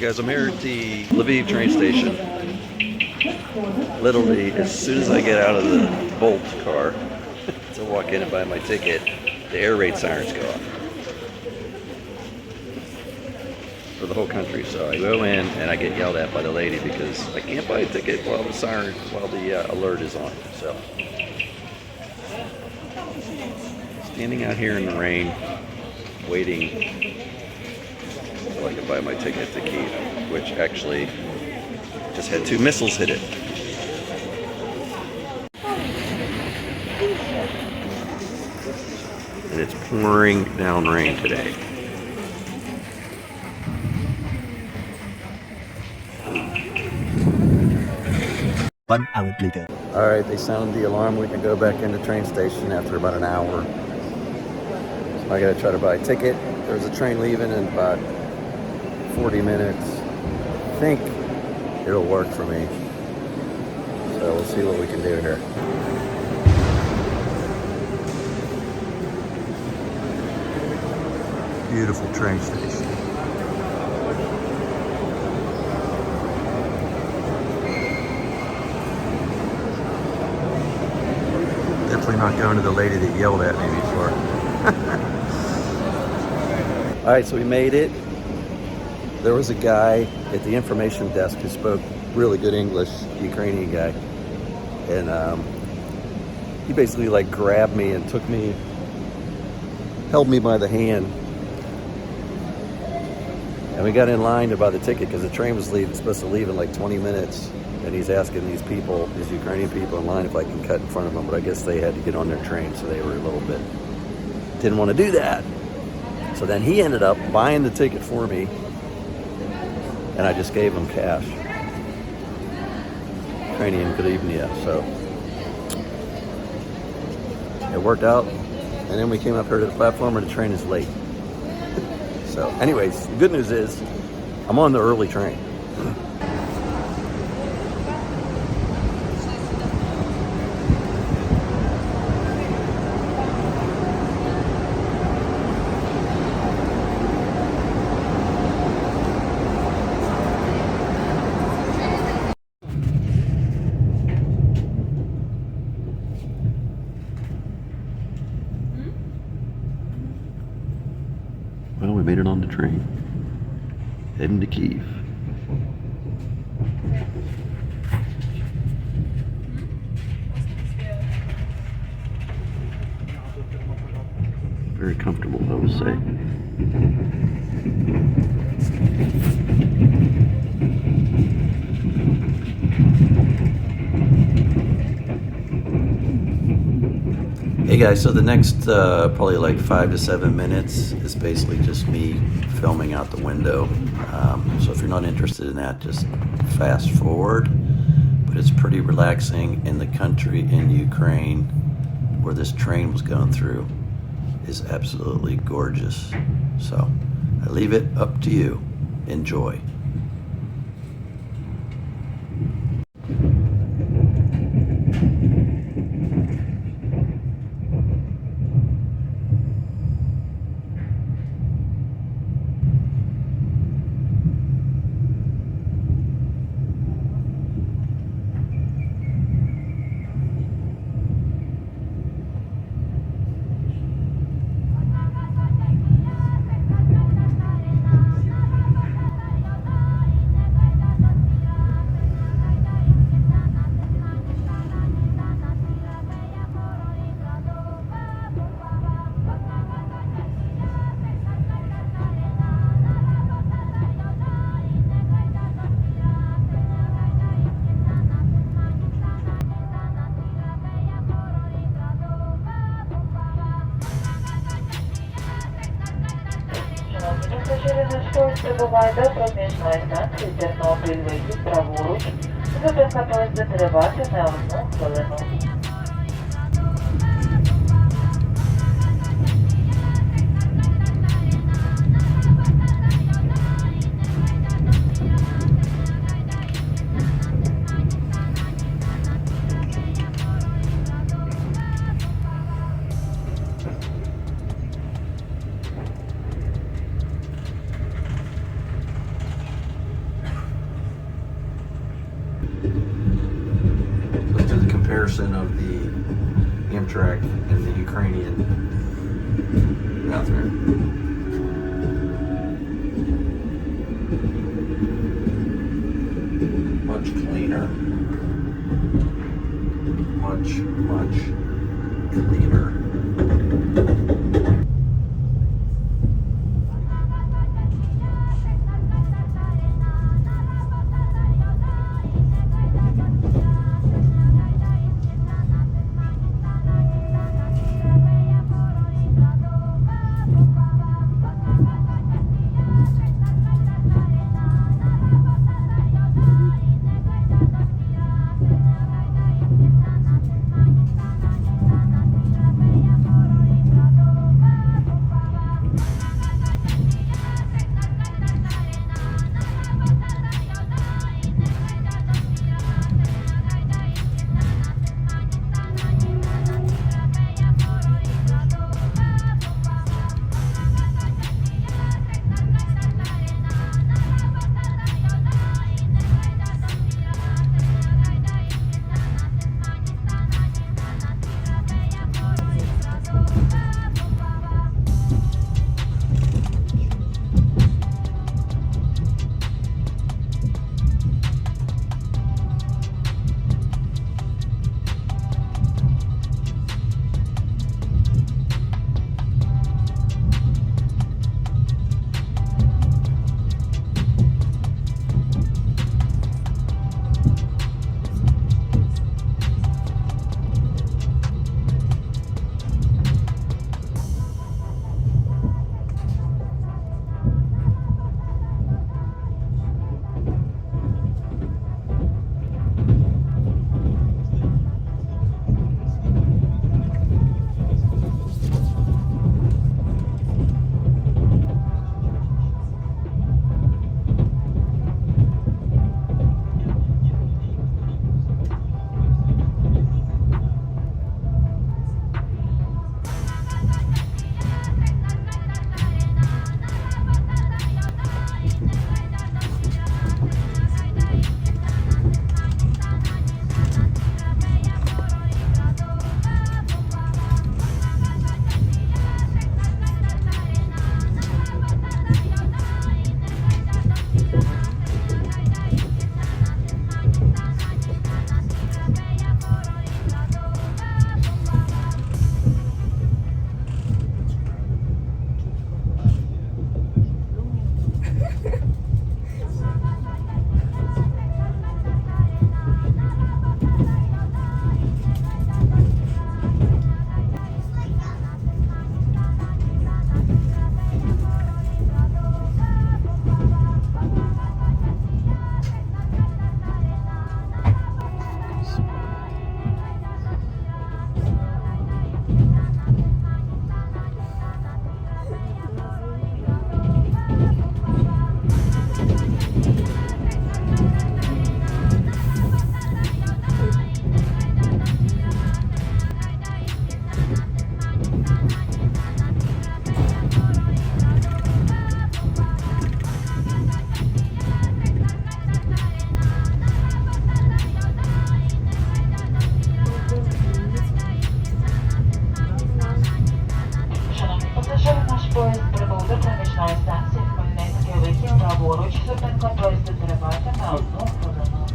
Guys, I'm here at the Lviv train station. Literally, as soon as I get out of the Bolt car to walk in and buy my ticket, the air raid sirens go off for the whole country. So I go in and I get yelled at by the lady because I can't buy a ticket while the siren, while the alert is on. So standing out here in the rain, waiting so I can buy my ticket to Kyiv, which actually just had 2 missiles hit it. And it's pouring down rain today. One hour later. All right, they sounded the alarm. We can go back in the train station after about an hour. So I gotta try to buy a ticket. There's a train leaving in about 40 minutes. I think it'll work for me. So we'll see what we can do here. Beautiful train station. Definitely not going to the lady that yelled at me before. All right, so we made it. There was a guy at the information desk who spoke really good English, Ukrainian guy. And he basically like grabbed me and took me, held me by the hand. And we got in line to buy the ticket because the train was supposed to leave in like 20 minutes. And he's asking these people, these Ukrainian people in line, if I can cut in front of them. But I guess they had to get on their train, so they were a little bit, didn't want to do that. So then he ended up buying the ticket for me. And I just gave him cash. Ukrainian Grivnia, so it worked out. And then we came up here to the platform and the train is late. So anyways, the good news is I'm on the early train. Well, we made it on the train, heading to Kyiv. Very comfortable, I would say. Hey guys, so the next probably like 5 to 7 minutes is basically just me filming out the window. So if you're not interested in that, just fast forward. But it's pretty relaxing, and the country in Ukraine where this train was going through is absolutely gorgeous. So I leave it up to you. Enjoy. Прибуває до проміжної станції Тернопіль, вихід праворуч. Зупинка поїзду тривати на 1 хвилину. comparison of the Amtrak and the Ukrainian bathroom. Much cleaner. Much cleaner. Поїзд прибув до проміжної станції Хмельницький, вихід праворуч, зупинка поїзду триватиме 1 хвилину.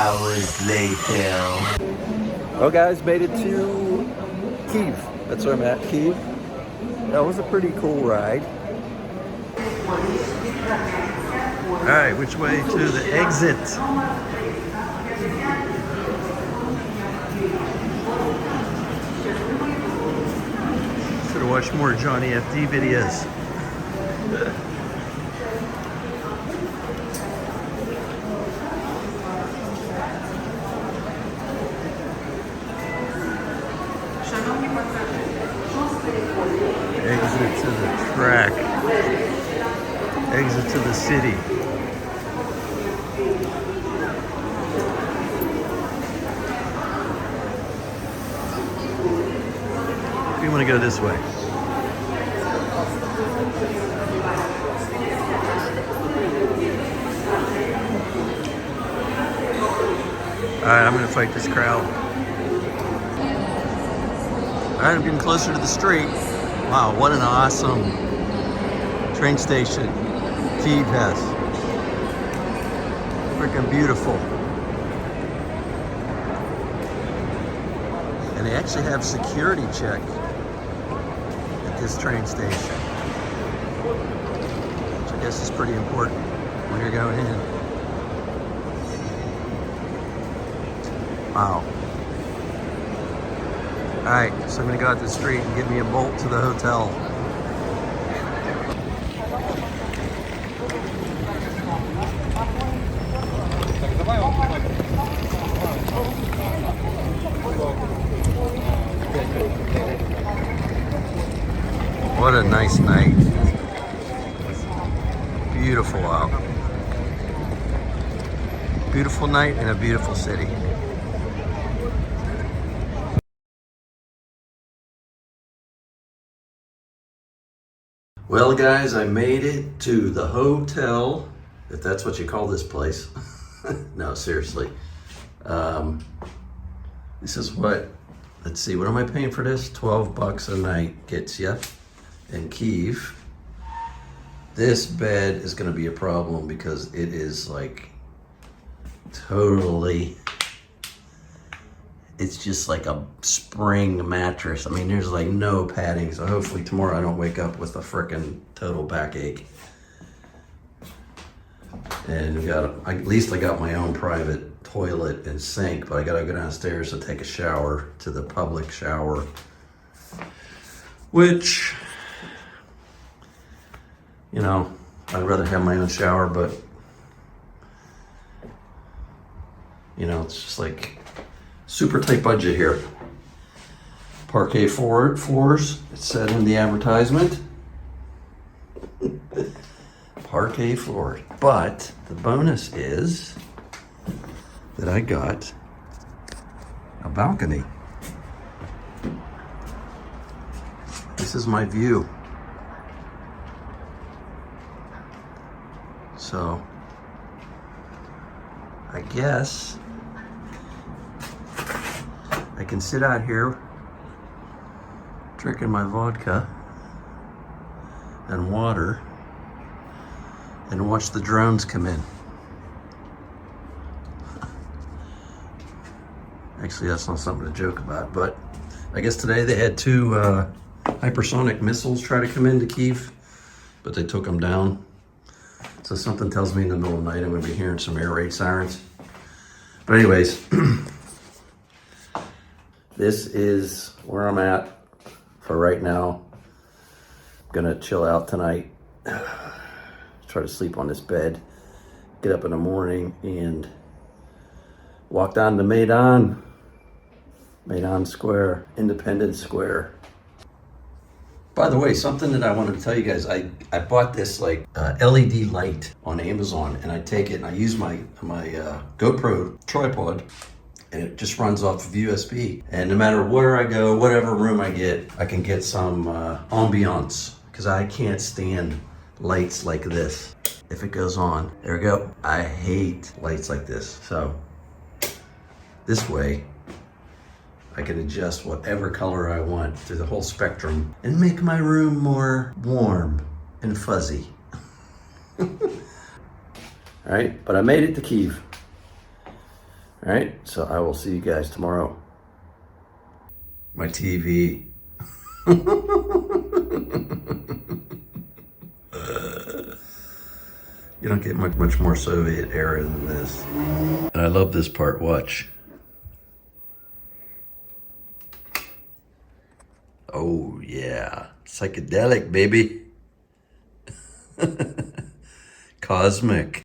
hours later. Well, guys, made it to Kyiv. That's where I'm at, Kyiv. That was a pretty cool ride. All right, which way to the exit? Should have watched more Johnny FD videos. Exit to the track. Exit to the city. We want to go this way. Alright, I'm going to fight this crowd. Alright, I'm getting closer to the street. Wow, what an awesome train station Kyiv has. Freaking beautiful. And they actually have security check at this train station, which I guess is pretty important when you're going in. Wow. Alright, so I'm gonna go out the street and get me a bolt to the hotel. What a nice night. Beautiful out. Beautiful night in a beautiful city. Well, guys, I made it to the hotel, if that's what you call this place. No, seriously. This is what, let's see, what am I paying for this? $12 a night gets you in Kyiv. This bed is going to be a problem because it is like totally, it's just like a spring mattress. I mean, there's like no padding, so hopefully tomorrow I don't wake up with a frickin' total backache. And we got, at least I got my own private toilet and sink, but I gotta go downstairs to take a shower to the public shower, which, you know, I'd rather have my own shower, but, you know, it's just like, super tight budget here. Parquet floors, it said in the advertisement. Parquet floors. But the bonus is that I got a balcony. This is my view. So, I guess I can sit out here drinking my vodka and water and watch the drones come in. Actually, that's not something to joke about, but I guess today they had two hypersonic missiles try to come into Kyiv, but they took them down. So something tells me in the middle of the night I'm going to be hearing some air raid sirens. But anyways, this is where I'm at for right now. I'm gonna chill out tonight, try to sleep on this bed, get up in the morning and walk down to Maidan Square, Independence Square. By the way, something that I wanted to tell you guys, I bought this like LED light on Amazon, and I take it and I use my GoPro tripod, and it just runs off of USB. And no matter where I go, whatever room I get, I can get some ambiance, because I can't stand lights like this. If it goes on, there we go. I hate lights like this. So this way, I can adjust whatever color I want through the whole spectrum and make my room more warm and fuzzy. All right, but I made it to Kyiv. All right, so I will see you guys tomorrow. My TV. You don't get much more Soviet era than this. And I love this part, watch. Oh yeah, psychedelic, baby. Cosmic.